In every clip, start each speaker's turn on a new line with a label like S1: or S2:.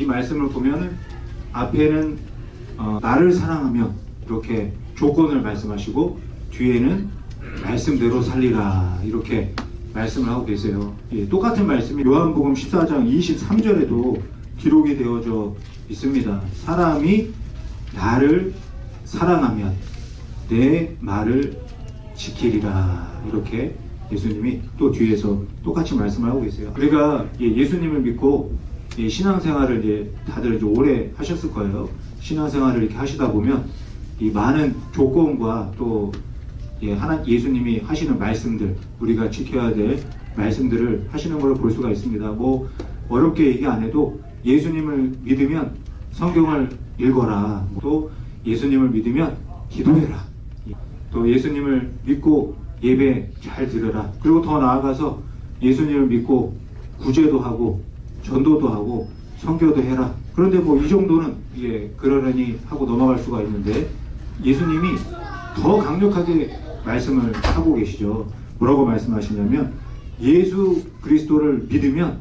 S1: 이 말씀을 보면은 앞에는 나를 사랑하면 이렇게 조건을 말씀하시고 뒤에는 말씀대로 살리라 이렇게 말씀을 하고 계세요. 예, 똑같은 말씀이 요한복음 14장 23절에도 기록이 되어져 있습니다. 사람이 나를 사랑하면 내 말을 지키리라 이렇게 예수님이 또 뒤에서 똑같이 말씀을 하고 계세요. 우리가 예수님을 믿고 신앙생활을 이제 다들 이제 오래 하셨을 거예요. 신앙생활을 이렇게 하시다 보면 이 많은 조건과 또 예수님이 하시는 말씀들, 우리가 지켜야 될 말씀들을 하시는 걸 볼 수가 있습니다. 뭐 어렵게 얘기 안 해도 예수님을 믿으면 성경을 읽어라. 또 예수님을 믿으면 기도해라. 또 예수님을 믿고 예배 잘 드려라. 그리고 더 나아가서 예수님을 믿고 구제도 하고 전도도 하고 선교도 해라. 그런데 뭐 이 정도는 그러려니 하고 넘어갈 수가 있는데 예수님이 더 강력하게 말씀을 하고 계시죠. 뭐라고 말씀하시냐면 예수 그리스도를 믿으면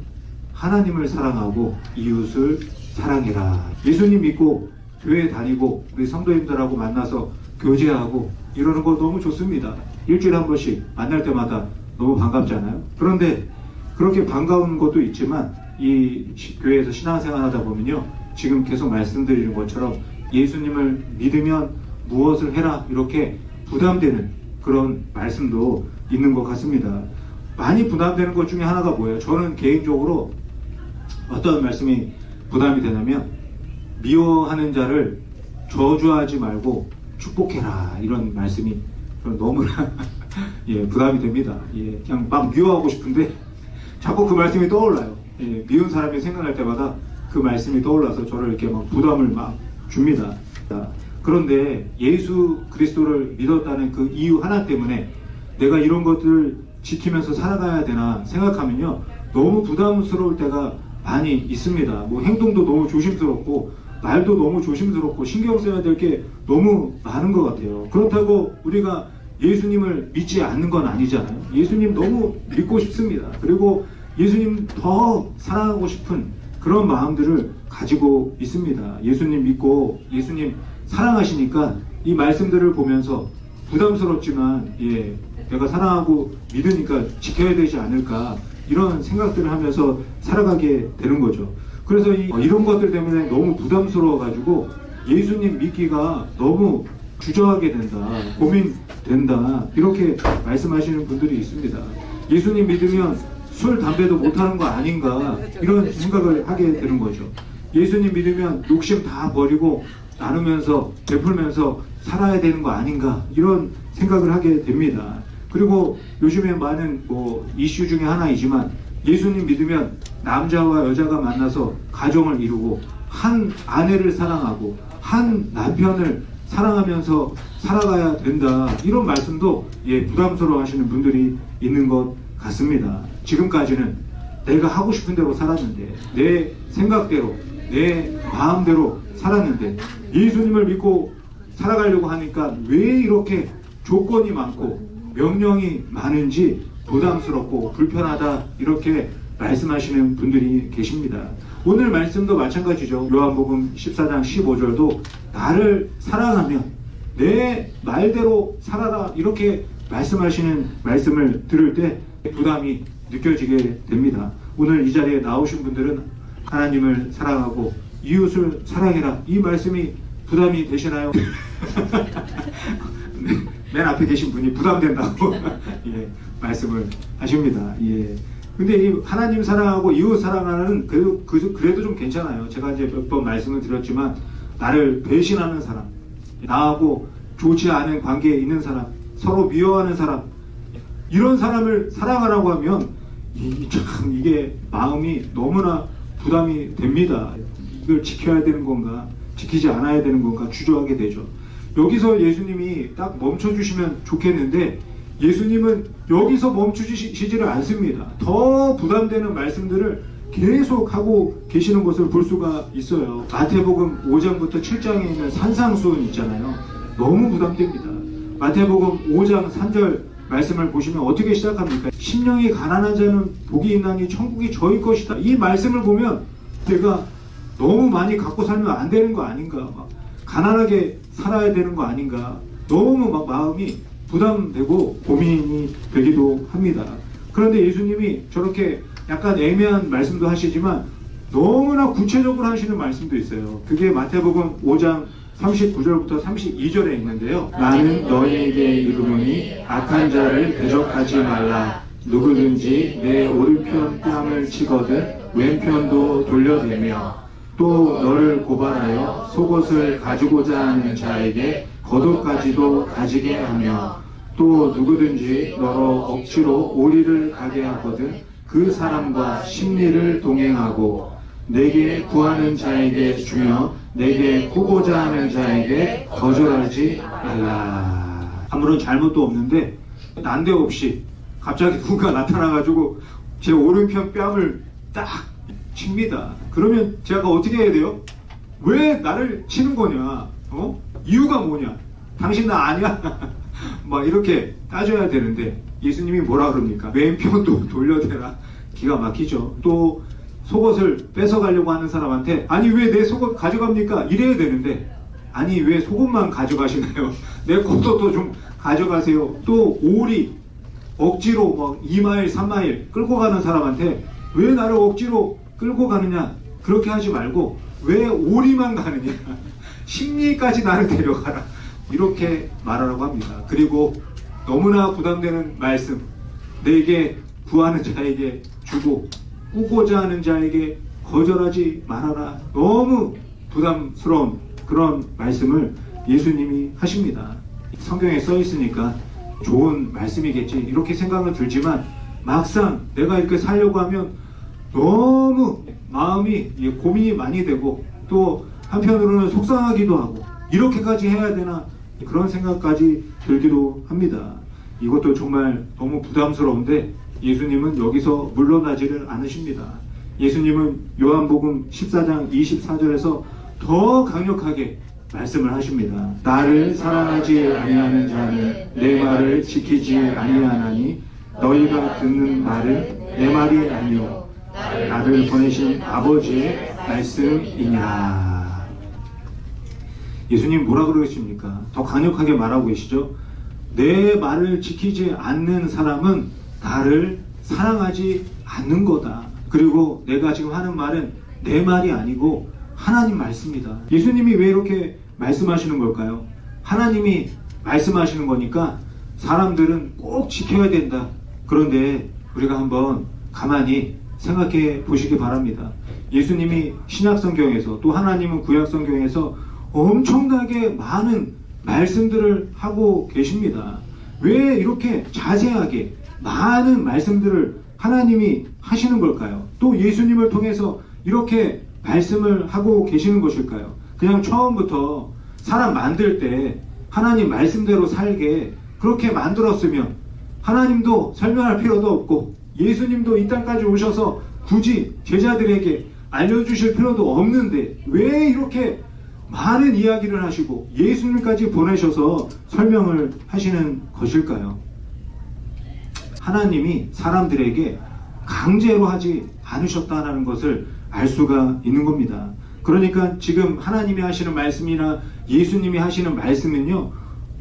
S1: 하나님을 사랑하고 이웃을 사랑해라. 예수님 믿고 교회 다니고 우리 성도님들하고 만나서 교제하고 이러는 거 너무 좋습니다. 일주일에 한 번씩 만날 때마다 너무 반갑잖아요. 그런데 그렇게 반가운 것도 있지만 이 교회에서 신앙생활 하다 보면요, 지금 계속 말씀드리는 것처럼 예수님을 믿으면 무엇을 해라 이렇게 부담되는 그런 말씀도 있는 것 같습니다. 많이 부담되는 것 중에 하나가 뭐예요? 저는 개인적으로 어떤 말씀이 부담이 되냐면 미워하는 자를 저주하지 말고 축복해라 이런 말씀이 너무나 부담이 됩니다. 그냥 막 미워하고 싶은데 자꾸 그 말씀이 떠올라요. 미운 사람이 생각날 때마다 그 말씀이 떠올라서 저를 이렇게 막 부담을 막 줍니다. 그런데 예수 그리스도를 믿었다는 그 이유 하나 때문에 내가 이런 것들을 지키면서 살아가야 되나 생각하면요, 너무 부담스러울 때가 많이 있습니다. 뭐 행동도 너무 조심스럽고 말도 너무 조심스럽고 신경 써야 될 게 너무 많은 것 같아요. 그렇다고 우리가 예수님을 믿지 않는 건 아니잖아요. 예수님 너무 믿고 싶습니다. 그리고 예수님 더 사랑하고 싶은 그런 마음들을 가지고 있습니다. 예수님 믿고 예수님 사랑하시니까 이 말씀들을 보면서 부담스럽지만 내가 사랑하고 믿으니까 지켜야 되지 않을까 이런 생각들을 하면서 살아가게 되는 거죠. 그래서 이런 것들 때문에 너무 부담스러워 가지고 예수님 믿기가 너무 주저하게 된다, 고민된다 이렇게 말씀하시는 분들이 있습니다. 예수님 믿으면 술, 담배도 못하는 거 아닌가 이런 생각을 하게 되는 거죠. 예수님 믿으면 욕심 다 버리고 나누면서 베풀면서 살아야 되는 거 아닌가 이런 생각을 하게 됩니다. 그리고 요즘에 많은 이슈 중에 하나이지만 예수님 믿으면 남자와 여자가 만나서 가정을 이루고 한 아내를 사랑하고 한 남편을 사랑하면서 살아가야 된다 이런 말씀도 부담스러워 하시는 분들이 있는 것 같습니다. 지금까지는 내가 하고 싶은 대로 살았는데 내 생각대로 내 마음대로 살았는데 예수님을 믿고 살아가려고 하니까 왜 이렇게 조건이 많고 명령이 많은지 부담스럽고 불편하다 이렇게 말씀하시는 분들이 계십니다. 오늘 말씀도 마찬가지죠. 요한복음 14장 15절도 나를 사랑하면 내 말대로 살아라 이렇게 말씀하시는 말씀을 들을 때 부담이 느껴지게 됩니다. 오늘 이 자리에 나오신 분들은 하나님을 사랑하고 이웃을 사랑해라 이 말씀이 부담이 되시나요? 맨 앞에 계신 분이 부담된다고 말씀을 하십니다. 근데 이 하나님 사랑하고 이웃 사랑하는 그래도 좀 괜찮아요. 제가 이제 몇 번 말씀을 드렸지만 나를 배신하는 사람, 나하고 좋지 않은 관계에 있는 사람, 서로 미워하는 사람, 이런 사람을 사랑하라고 하면 참 이게 마음이 너무나 부담이 됩니다. 이걸 지켜야 되는 건가, 지키지 않아야 되는 건가 주저하게 되죠. 여기서 예수님이 딱 멈춰주시면 좋겠는데 예수님은 여기서 멈추시지를 않습니다. 더 부담되는 말씀들을 계속 하고 계시는 것을 볼 수가 있어요. 마태복음 5장부터 7장에 있는 산상수훈 있잖아요. 너무 부담됩니다. 마태복음 5장 3절 말씀을 보시면 어떻게 시작합니까? 심령이 가난한 자는 복이 있나니 천국이 저희 것이다. 이 말씀을 보면 내가 너무 많이 갖고 살면 안 되는 거 아닌가, 막 가난하게 살아야 되는 거 아닌가, 너무 막 마음이 부담되고 고민이 되기도 합니다. 그런데 예수님이 저렇게 약간 애매한 말씀도 하시지만 너무나 구체적으로 하시는 말씀도 있어요. 그게 마태복음 5장 39절부터 32절에 있는데요. 나는 너희에게 이르노니 악한 자를 대적하지 말라. 누구든지 내 오른편 뺨을 치거든 왼편도 돌려대며 또 너를 고발하여 속옷을 가지고자 하는 자에게 겉옷까지도 가지게 하며 또 누구든지 너로 억지로 오리를 가게 하거든 그 사람과 심리를 동행하고 내게 구하는 자에게 주며 내게 구고자 하는 자에게 거절하지 말라. 아무런 잘못도 없는데 난데없이 갑자기 누가 나타나가지고 제 오른편 뺨을 딱 칩니다. 그러면 제가 어떻게 해야 돼요? 왜 나를 치는 거냐? 이유가 뭐냐? 당신 나 아니야? 막 이렇게 따져야 되는데 예수님이 뭐라 그럽니까? 왼편도 돌려대라. 기가 막히죠. 또 속옷을 뺏어가려고 하는 사람한테 아니 왜 내 속옷 가져갑니까? 이래야 되는데 아니 왜 속옷만 가져가시나요? 내 겉옷도 좀 가져가세요. 또 오리 억지로 막 2마일 3마일 끌고 가는 사람한테 왜 나를 억지로 끌고 가느냐? 그렇게 하지 말고 왜 오리만 가느냐? 심리까지 나를 데려가라. 이렇게 말하라고 합니다. 그리고 너무나 부담되는 말씀, 내게 구하는 자에게 주고 꾸고자 하는 자에게 거절하지 말아라. 너무 부담스러운 그런 말씀을 예수님이 하십니다. 성경에 써 있으니까 좋은 말씀이겠지 이렇게 생각은 들지만 막상 내가 이렇게 살려고 하면 너무 마음이 고민이 많이 되고 또 한편으로는 속상하기도 하고 이렇게까지 해야 되나 그런 생각까지 들기도 합니다. 이것도 정말 너무 부담스러운데 예수님은 여기서 물러나지를 않으십니다. 예수님은 요한복음 14장 24절에서 더 강력하게 말씀을 하십니다. 나를 사랑하지 아니하는 자는 내 말을 지키지 아니하나니 너희가 듣는 말은 내 말이 아니요 나를 보내신 아버지의 말씀이니라. 예수님 뭐라 그러십니까? 더 강력하게 말하고 계시죠. 내 말을 지키지 않는 사람은 나를 사랑하지 않는 거다. 그리고 내가 지금 하는 말은 내 말이 아니고 하나님 말씀이다. 예수님이 왜 이렇게 말씀하시는 걸까요? 하나님이 말씀하시는 거니까 사람들은 꼭 지켜야 된다. 그런데 우리가 한번 가만히 생각해 보시기 바랍니다. 예수님이 신약성경에서 또 하나님은 구약성경에서 엄청나게 많은 말씀들을 하고 계십니다. 왜 이렇게 자세하게 많은 말씀들을 하나님이 하시는 걸까요? 또 예수님을 통해서 이렇게 말씀을 하고 계시는 것일까요? 그냥 처음부터 사람 만들 때 하나님 말씀대로 살게 그렇게 만들었으면 하나님도 설명할 필요도 없고 예수님도 이 땅까지 오셔서 굳이 제자들에게 알려주실 필요도 없는데 왜 이렇게 많은 이야기를 하시고 예수님까지 보내셔서 설명을 하시는 것일까요? 하나님이 사람들에게 강제로 하지 않으셨다는 것을 알 수가 있는 겁니다. 그러니까 지금 하나님이 하시는 말씀이나 예수님이 하시는 말씀은요,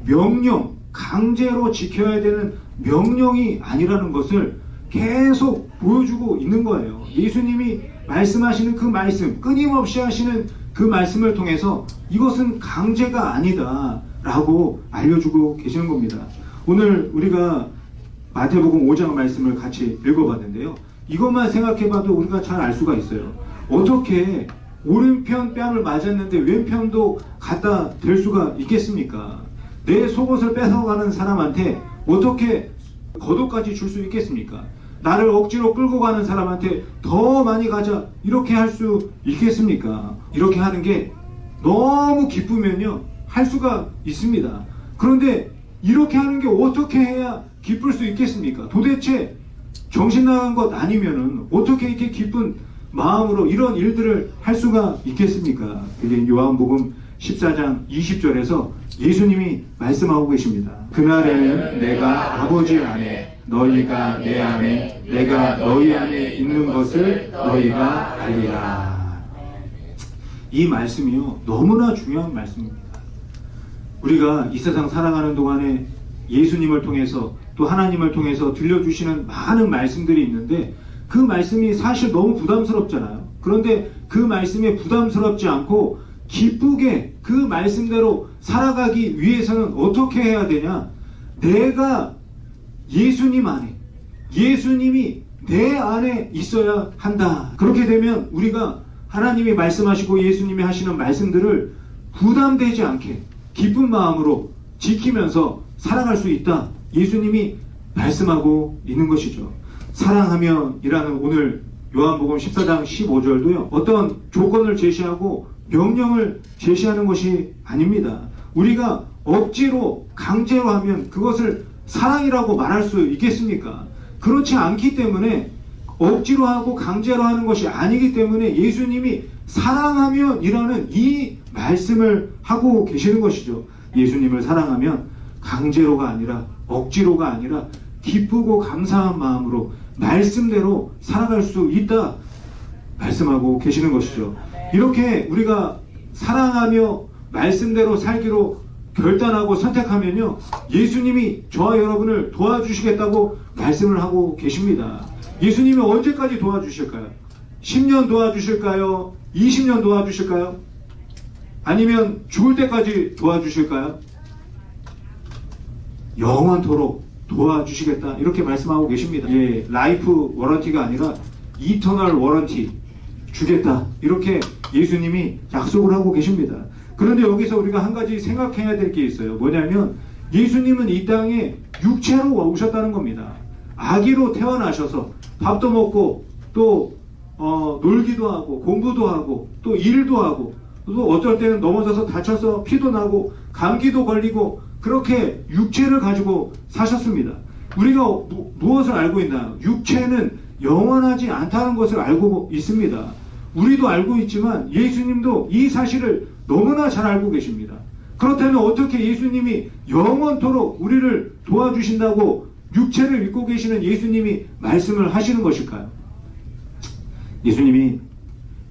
S1: 명령, 강제로 지켜야 되는 명령이 아니라는 것을 계속 보여주고 있는 거예요. 예수님이 말씀하시는 그 말씀, 끊임없이 하시는 그 말씀을 통해서 이것은 강제가 아니다 라고 알려주고 계시는 겁니다. 오늘 우리가 마태복음 5장 말씀을 같이 읽어봤는데요. 이것만 생각해봐도 우리가 잘 알 수가 있어요. 어떻게 오른편 뺨을 맞았는데 왼편도 갖다 댈 수가 있겠습니까? 내 속옷을 뺏어가는 사람한테 어떻게 겉옷까지 줄 수 있겠습니까? 나를 억지로 끌고 가는 사람한테 더 많이 가자 이렇게 할 수 있겠습니까? 이렇게 하는 게 너무 기쁘면요 할 수가 있습니다. 그런데 이렇게 하는 게 어떻게 해야 기쁠 수 있겠습니까? 도대체 정신 나간 것 아니면은 어떻게 이렇게 기쁜 마음으로 이런 일들을 할 수가 있겠습니까? 그게 요한복음 14장 20절에서 예수님이 말씀하고 계십니다. 그날에는 내가 아버지 안에 너희가 내 안에 내가 너희 안에 있는 것을 너희가 알리라. 이 말씀이요 너무나 중요한 말씀입니다. 우리가 이 세상 살아가는 동안에 예수님을 통해서 또 하나님을 통해서 들려주시는 많은 말씀들이 있는데 그 말씀이 사실 너무 부담스럽잖아요. 그런데 그 말씀에 부담스럽지 않고 기쁘게 그 말씀대로 살아가기 위해서는 어떻게 해야 되냐? 내가 예수님 안에, 예수님이 내 안에 있어야 한다. 그렇게 되면 우리가 하나님이 말씀하시고 예수님이 하시는 말씀들을 부담되지 않게 기쁜 마음으로 지키면서 살아갈 수 있다. 예수님이 말씀하고 있는 것이죠. 사랑하면 이라는 오늘 요한복음 14장 15절도요. 어떤 조건을 제시하고 명령을 제시하는 것이 아닙니다. 우리가 억지로 강제로 하면 그것을 사랑이라고 말할 수 있겠습니까? 그렇지 않기 때문에 억지로 하고 강제로 하는 것이 아니기 때문에 예수님이 사랑하면 이라는 이 말씀을 하고 계시는 것이죠. 예수님을 사랑하면 강제로가 아니라 억지로가 아니라 기쁘고 감사한 마음으로 말씀대로 살아갈 수 있다 말씀하고 계시는 것이죠. 이렇게 우리가 사랑하며 말씀대로 살기로 결단하고 선택하면요 예수님이 저와 여러분을 도와주시겠다고 말씀을 하고 계십니다. 예수님이 언제까지 도와주실까요? 10년 도와주실까요? 20년 도와주실까요? 아니면 죽을 때까지 도와주실까요? 영원토록 도와주시겠다 이렇게 말씀하고 계십니다. 예, 라이프 워런티가 아니라 이터널 워런티 주겠다 이렇게 예수님이 약속을 하고 계십니다. 그런데 여기서 우리가 한 가지 생각해야 될 게 있어요. 뭐냐면 예수님은 이 땅에 육체로 오셨다는 겁니다. 아기로 태어나셔서 밥도 먹고 또 놀기도 하고 공부도 하고 또 일도 하고 또 어쩔 때는 넘어져서 다쳐서 피도 나고 감기도 걸리고 그렇게 육체를 가지고 사셨습니다. 우리가 무엇을 알고 있나요? 육체는 영원하지 않다는 것을 알고 있습니다. 우리도 알고 있지만 예수님도 이 사실을 너무나 잘 알고 계십니다. 그렇다면 어떻게 예수님이 영원토록 우리를 도와주신다고 육체를 입고 계시는 예수님이 말씀을 하시는 것일까요? 예수님이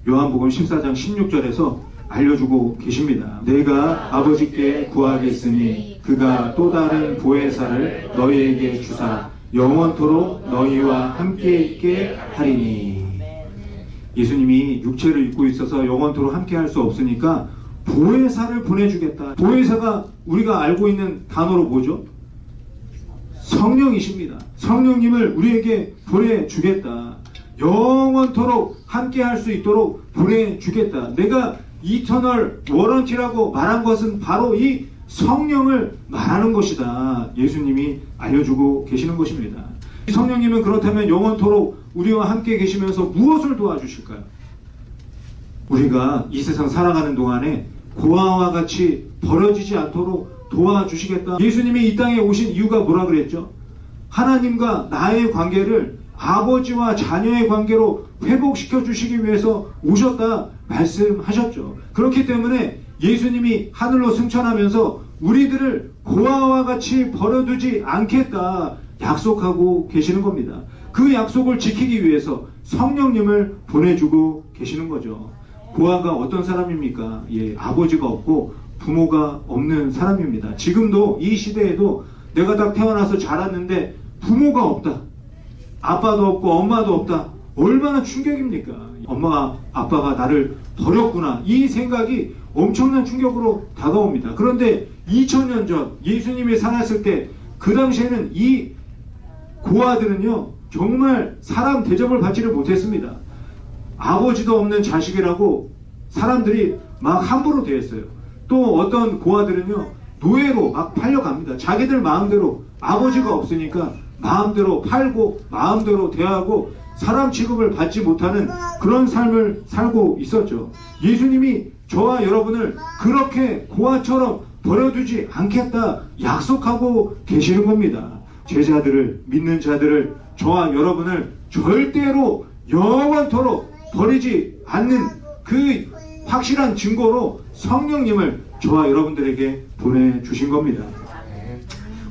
S1: 요한복음 14장 16절에서 알려주고 계십니다. 내가 아버지께 구하겠으니 그가 또 다른 보혜사를 너희에게 주사 영원토록 너희와 함께 있게 하리니. 예수님이 육체를 입고 있어서 영원토록 함께 할 수 없으니까 보혜사를 보내주겠다. 보혜사가 우리가 알고 있는 단어로 뭐죠? 성령이십니다. 성령님을 우리에게 보내주겠다. 영원토록 함께 할 수 있도록 보내주겠다. 내가 이터널 워런티라고 말한 것은 바로 이 성령을 말하는 것이다. 예수님이 알려주고 계시는 것입니다. 성령님은 그렇다면 영원토록 우리와 함께 계시면서 무엇을 도와주실까요? 우리가 이 세상 살아가는 동안에 고아와 같이 버려지지 않도록 도와주시겠다. 예수님이 이 땅에 오신 이유가 뭐라 그랬죠? 하나님과 나의 관계를 아버지와 자녀의 관계로 회복시켜 주시기 위해서 오셨다 말씀하셨죠. 그렇기 때문에 예수님이 하늘로 승천하면서 우리들을 고아와 같이 버려두지 않겠다 약속하고 계시는 겁니다. 그 약속을 지키기 위해서 성령님을 보내주고 계시는 거죠. 고아가 어떤 사람입니까? 예, 아버지가 없고 부모가 없는 사람입니다. 지금도 이 시대에도 내가 딱 태어나서 자랐는데 부모가 없다. 아빠도 없고 엄마도 없다. 얼마나 충격입니까? 엄마가 아빠가 나를 버렸구나. 이 생각이 엄청난 충격으로 다가옵니다. 그런데 2000년 전 예수님이 살았을 때 그 당시에는 이 고아들은요 정말 사람 대접을 받지를 못했습니다. 아버지도 없는 자식이라고 사람들이 막 함부로 대했어요. 또 어떤 고아들은요 노예로 막 팔려갑니다. 자기들 마음대로 아버지가 없으니까 마음대로 팔고 마음대로 대하고 사람 취급을 받지 못하는 그런 삶을 살고 있었죠. 예수님이 저와 여러분을 그렇게 고아처럼 버려두지 않겠다 약속하고 계시는 겁니다. 제자들을 믿는 자들을 저와 여러분을 절대로 영원토록 버리지 않는 그 확실한 증거로 성령님을 저와 여러분들에게 보내주신 겁니다.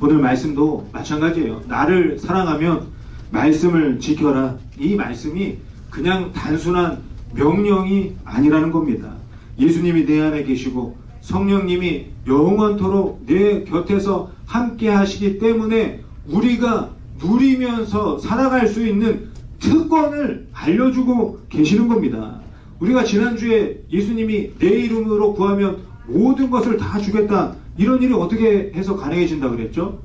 S1: 오늘 말씀도 마찬가지예요. 나를 사랑하면 말씀을 지켜라. 이 말씀이 그냥 단순한 명령이 아니라는 겁니다. 예수님이 내 안에 계시고 성령님이 영원토록 내 곁에서 함께 하시기 때문에 우리가 누리면서 살아갈 수 있는 특권을 알려주고 계시는 겁니다. 우리가 지난주에 예수님이 내 이름으로 구하면 모든 것을 다 주겠다, 이런 일이 어떻게 해서 가능해진다 그랬죠?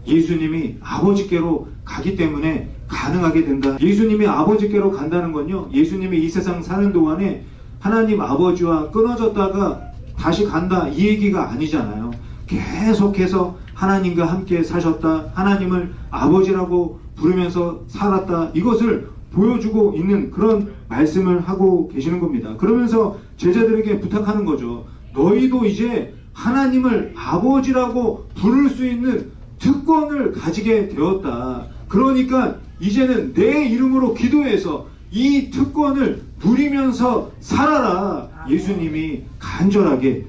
S1: 예수님이 아버지께로 가기 때문에 가능하게 된다. 예수님이 아버지께로 간다는 건요, 예수님이 이 세상 사는 동안에 하나님 아버지와 끊어졌다가 다시 간다, 이 얘기가 아니잖아요. 계속해서 하나님과 함께 사셨다, 하나님을 아버지라고 부르면서 살았다, 이것을 보여주고 있는 그런 말씀을 하고 계시는 겁니다. 그러면서 제자들에게 부탁하는 거죠. 너희도 이제 하나님을 아버지라고 부를 수 있는 특권을 가지게 되었다. 그러니까 이제는 내 이름으로 기도해서 이 특권을 누리면서 살아라. 예수님이 간절하게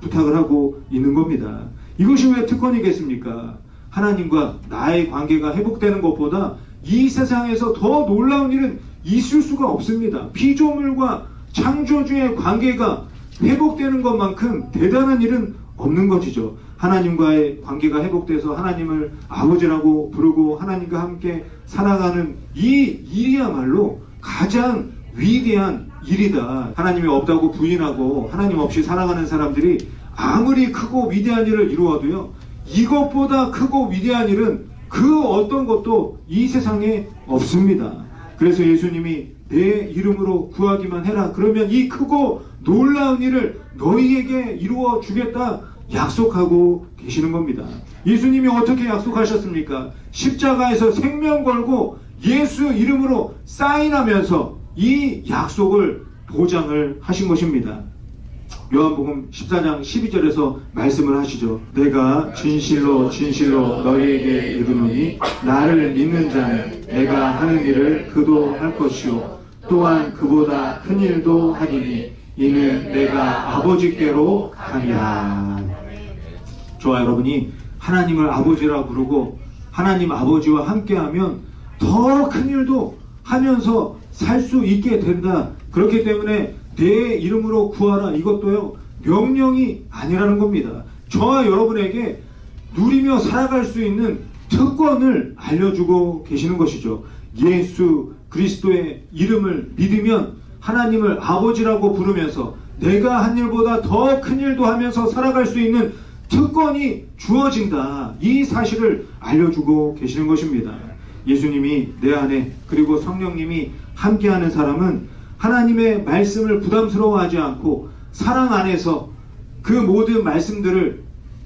S1: 부탁을 하고 있는 겁니다. 이것이 왜 특권이겠습니까? 하나님과 나의 관계가 회복되는 것보다 이 세상에서 더 놀라운 일은 있을 수가 없습니다. 피조물과 창조주의 관계가 회복되는 것만큼 대단한 일은 없는 것이죠. 하나님과의 관계가 회복돼서 하나님을 아버지라고 부르고 하나님과 함께 살아가는 이 일이야말로 가장 위대한 일이다. 하나님이 없다고 부인하고 하나님 없이 살아가는 사람들이 아무리 크고 위대한 일을 이루어도요, 이것보다 크고 위대한 일은 그 어떤 것도 이 세상에 없습니다. 그래서 예수님이 내 이름으로 구하기만 해라. 그러면 이 크고 놀라운 일을 너희에게 이루어 주겠다 약속하고 계시는 겁니다. 예수님이 어떻게 약속하셨습니까? 십자가에서 생명 걸고 예수 이름으로 사인하면서 이 약속을 보장을 하신 것입니다. 요한복음 14장 12절에서 말씀을 하시죠. 내가 진실로 진실로 너희에게 이르노니 나를 믿는 자는 내가 하는 일을 그도 할 것이요 또한 그보다 큰 일도 하리니 이는 내가 아버지께로 가니라. 저와 여러분이 하나님을 아버지라 부르고 하나님 아버지와 함께하면 더 큰 일도 하면서 살 수 있게 된다. 그렇기 때문에 내 이름으로 구하라, 이것도요 명령이 아니라는 겁니다. 저와 여러분에게 누리며 살아갈 수 있는 특권을 알려주고 계시는 것이죠. 예수 그리스도의 이름을 믿으면 하나님을 아버지라고 부르면서 내가 한 일보다 더 큰 일도 하면서 살아갈 수 있는 특권이 주어진다. 이 사실을 알려주고 계시는 것입니다. 예수님이 내 안에 그리고 성령님이 함께하는 사람은 하나님의 말씀을 부담스러워하지 않고 사랑 안에서 그 모든 말씀들을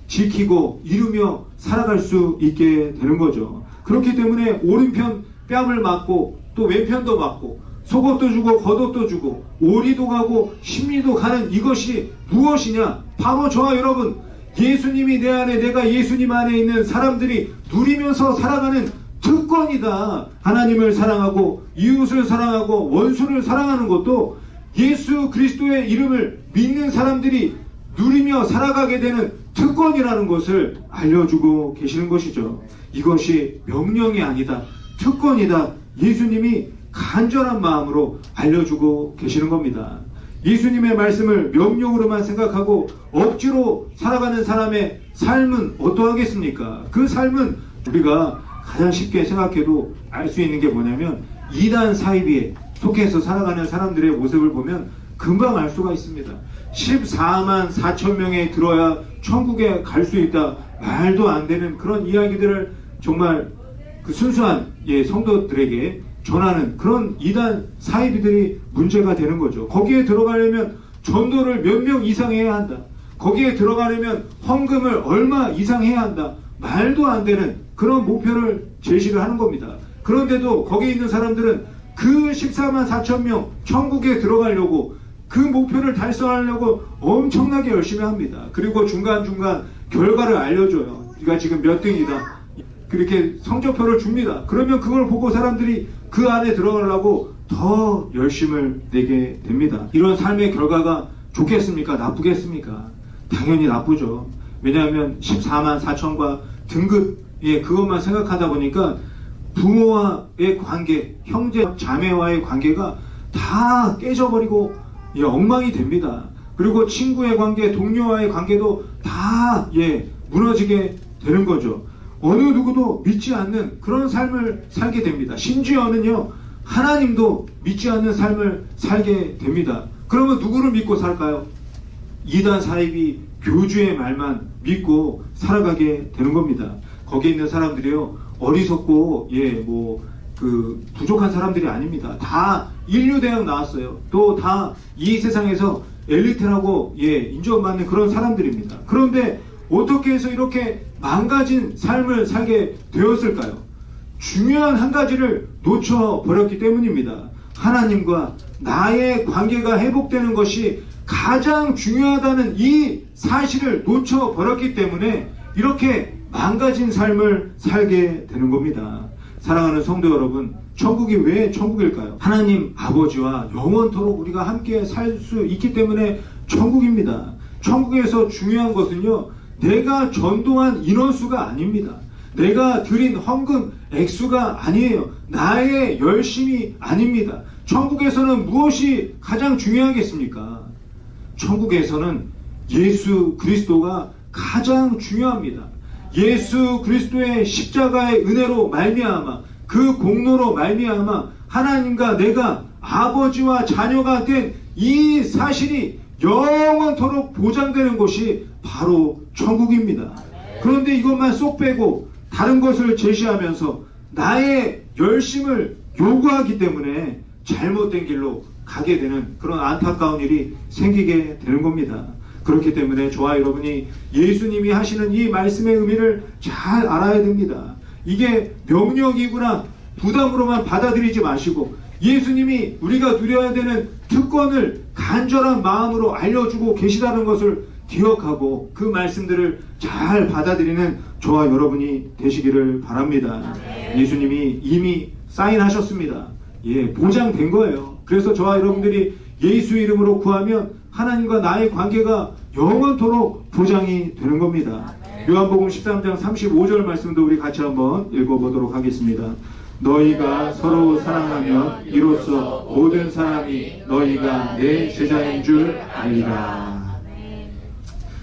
S1: 지키고 이루며 살아갈 수 있게 되는 거죠. 그렇기 때문에 오른편 뺨을 맞고 또 왼편도 맞고 속옷도 주고 겉옷도 주고 오리도 가고 심리도 가는 이것이 무엇이냐? 바로 저와 여러분, 예수님이 내 안에, 내가 예수님 안에 있는 사람들이 누리면서 살아가는 특권이다. 하나님을 사랑하고 이웃을 사랑하고 원수를 사랑하는 것도 예수 그리스도의 이름을 믿는 사람들이 누리며 살아가게 되는 특권이라는 것을 알려주고 계시는 것이죠. 이것이 명령이 아니다, 특권이다. 예수님이 간절한 마음으로 알려주고 계시는 겁니다. 예수님의 말씀을 명령으로만 생각하고 억지로 살아가는 사람의 삶은 어떠하겠습니까? 그 삶은 우리가 가장 쉽게 생각해도 알 수 있는 게 뭐냐면 이단 사이비에 속해서 살아가는 사람들의 모습을 보면 금방 알 수가 있습니다. 14만 4천 명에 들어야 천국에 갈 수 있다, 말도 안 되는 그런 이야기들을 정말 그 순수한 성도들에게 전하는 그런 이단 사이비들이 문제가 되는 거죠. 거기에 들어가려면 전도를 몇 명 이상 해야 한다, 거기에 들어가려면 헌금을 얼마 이상 해야 한다, 말도 안 되는 그런 목표를 제시를 하는 겁니다. 그런데도 거기에 있는 사람들은 그 14만 4천 명 천국에 들어가려고 그 목표를 달성하려고 엄청나게 열심히 합니다. 그리고 중간중간 결과를 알려줘요. 네가 지금 몇 등이다, 그렇게 성적표를 줍니다. 그러면 그걸 보고 사람들이 그 안에 들어가려고 더 열심을 내게 됩니다. 이런 삶의 결과가 좋겠습니까? 나쁘겠습니까? 당연히 나쁘죠. 왜냐하면 14만 4천과 등급, 그것만 생각하다 보니까 부모와의 관계, 형제 자매와의 관계가 다 깨져버리고 엉망이 됩니다. 그리고 친구의 관계, 동료와의 관계도 다 무너지게 되는 거죠. 어느 누구도 믿지 않는 그런 삶을 살게 됩니다. 심지어는요, 하나님도 믿지 않는 삶을 살게 됩니다. 그러면 누구를 믿고 살까요? 이단 사이비 교주의 말만 믿고 살아가게 되는 겁니다. 거기에 있는 사람들이요, 어리석고 부족한 사람들이 아닙니다. 다 인류대학 나왔어요. 또 다 이 세상에서 엘리트라고 인정받는 그런 사람들입니다. 그런데 어떻게 해서 이렇게 망가진 삶을 살게 되었을까요? 중요한 한 가지를 놓쳐버렸기 때문입니다. 하나님과 나의 관계가 회복되는 것이 가장 중요하다는 이 사실을 놓쳐버렸기 때문에 이렇게 망가진 삶을 살게 되는 겁니다. 사랑하는 성도 여러분, 천국이 왜 천국일까요? 하나님 아버지와 영원토록 우리가 함께 살 수 있기 때문에 천국입니다. 천국에서 중요한 것은요, 내가 전도한 인원수가 아닙니다. 내가 드린 헌금 액수가 아니에요. 나의 열심이 아닙니다. 천국에서는 무엇이 가장 중요하겠습니까? 천국에서는 예수 그리스도가 가장 중요합니다. 예수 그리스도의 십자가의 은혜로 말미암아, 그 공로로 말미암아 하나님과 내가 아버지와 자녀가 된 이 사실이 영원토록 보장되는 곳이 바로 천국입니다. 그런데 이것만 쏙 빼고 다른 것을 제시하면서 나의 열심을 요구하기 때문에 잘못된 길로 가게 되는 그런 안타까운 일이 생기게 되는 겁니다. 그렇기 때문에 저와 여러분이 예수님이 하시는 이 말씀의 의미를 잘 알아야 됩니다. 이게 명령이구나 부담으로만 받아들이지 마시고, 예수님이 우리가 누려야 되는 특권을 간절한 마음으로 알려주고 계시다는 것을 기억하고 그 말씀들을 잘 받아들이는 저와 여러분이 되시기를 바랍니다. 예수님이 이미 사인하셨습니다. 보장된 거예요. 그래서 저와 여러분들이 예수 이름으로 구하면 하나님과 나의 관계가 영원토록 보장이 되는 겁니다. 요한복음 13장 35절 말씀도 우리 같이 한번 읽어보도록 하겠습니다. 너희가 서로 사랑하면 이로써 모든 사람이 너희가 내 제자인 줄 알리라.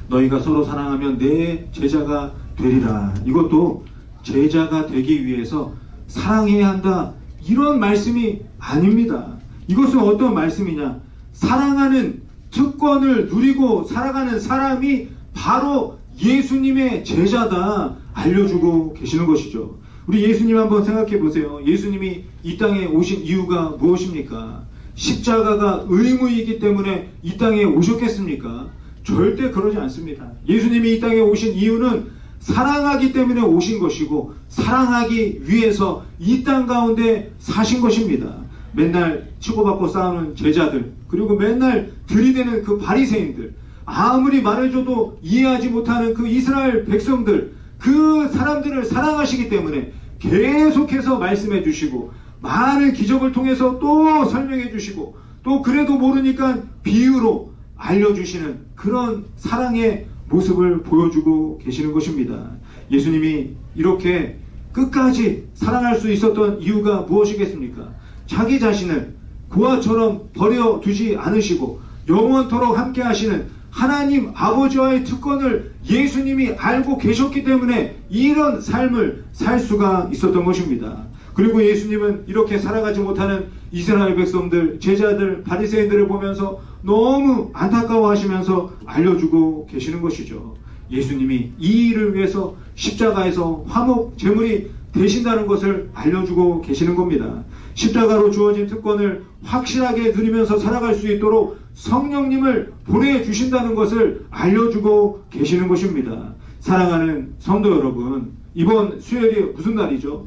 S1: 너희가 서로 사랑하면 내 제자가 되리라. 이것도 제자가 되기 위해서 사랑해야 한다, 이런 말씀이 아닙니다. 이것은 어떤 말씀이냐? 사랑하는 특권을 누리고 살아가는 사람이 바로 예수님의 제자다 알려주고 계시는 것이죠. 우리 예수님 한번 생각해 보세요. 예수님이 이 땅에 오신 이유가 무엇입니까? 십자가가 의무이기 때문에 이 땅에 오셨겠습니까? 절대 그러지 않습니다. 예수님이 이 땅에 오신 이유는 사랑하기 때문에 오신 것이고, 사랑하기 위해서 이 땅 가운데 사신 것입니다. 맨날 치고받고 싸우는 제자들, 그리고 맨날 들이대는 그 바리새인들, 아무리 말해줘도 이해하지 못하는 그 이스라엘 백성들, 그 사람들을 사랑하시기 때문에 계속해서 말씀해 주시고, 많은 기적을 통해서 또 설명해 주시고, 또 그래도 모르니까 비유로 알려주시는 그런 사랑의 모습을 보여주고 계시는 것입니다. 예수님이 이렇게 끝까지 사랑할 수 있었던 이유가 무엇이겠습니까? 자기 자신을 고아처럼 버려두지 않으시고 영원토록 함께 하시는 하나님 아버지와의 특권을 예수님이 알고 계셨기 때문에 이런 삶을 살 수가 있었던 것입니다. 그리고 예수님은 이렇게 살아가지 못하는 이스라엘 백성들, 제자들, 바리새인들을 보면서 너무 안타까워하시면서 알려주고 계시는 것이죠. 예수님이 이 일을 위해서 십자가에서 화목 제물이 되신다는 것을 알려주고 계시는 겁니다. 십자가로 주어진 특권을 확실하게 누리면서 살아갈 수 있도록 성령님을 보내주신다는 것을 알려주고 계시는 것입니다. 사랑하는 성도 여러분, 이번 수요일이 무슨 날이죠?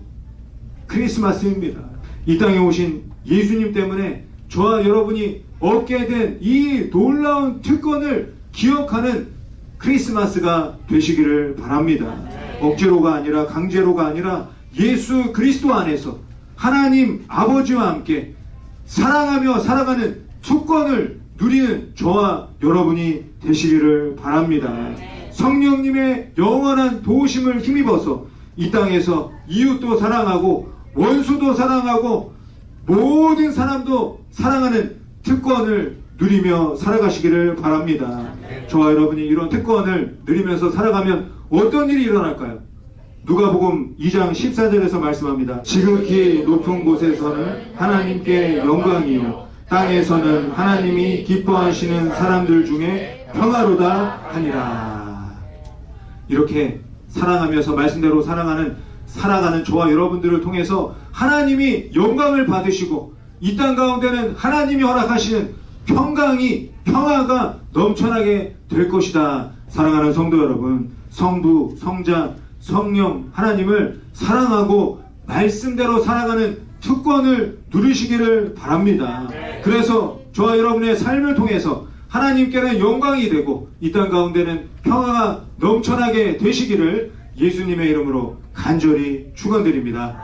S1: 크리스마스입니다. 이 땅에 오신 예수님 때문에 저와 여러분이 얻게 된 이 놀라운 특권을 기억하는 크리스마스가 되시기를 바랍니다. 억지로가 아니라 강제로가 아니라 예수 그리스도 안에서 하나님 아버지와 함께 사랑하며 살아가는 특권을 누리는 저와 여러분이 되시기를 바랍니다. 성령님의 영원한 도우심을 힘입어서 이 땅에서 이웃도 사랑하고 원수도 사랑하고 모든 사람도 사랑하는 특권을 누리며 살아가시기를 바랍니다. 저와 여러분이 이런 특권을 누리면서 살아가면 어떤 일이 일어날까요? 누가복음 2장 14절에서 말씀합니다. 지극히 높은 곳에서는 하나님께 영광이요 땅에서는 하나님이 기뻐하시는 사람들 중에 평화로다 하니라. 이렇게 사랑하면서 말씀대로 살아가는 저와 여러분들을 통해서 하나님이 영광을 받으시고 이 땅 가운데는 하나님이 허락하시는 평화가 넘쳐나게 될 것이다. 사랑하는 성도 여러분, 성부, 성자, 성령 하나님을 사랑하고 말씀대로 살아가는 특권을 누리시기를 바랍니다. 그래서 저와 여러분의 삶을 통해서 하나님께는 영광이 되고 이 땅 가운데는 평화가 넘쳐나게 되시기를 예수님의 이름으로 간절히 축원드립니다.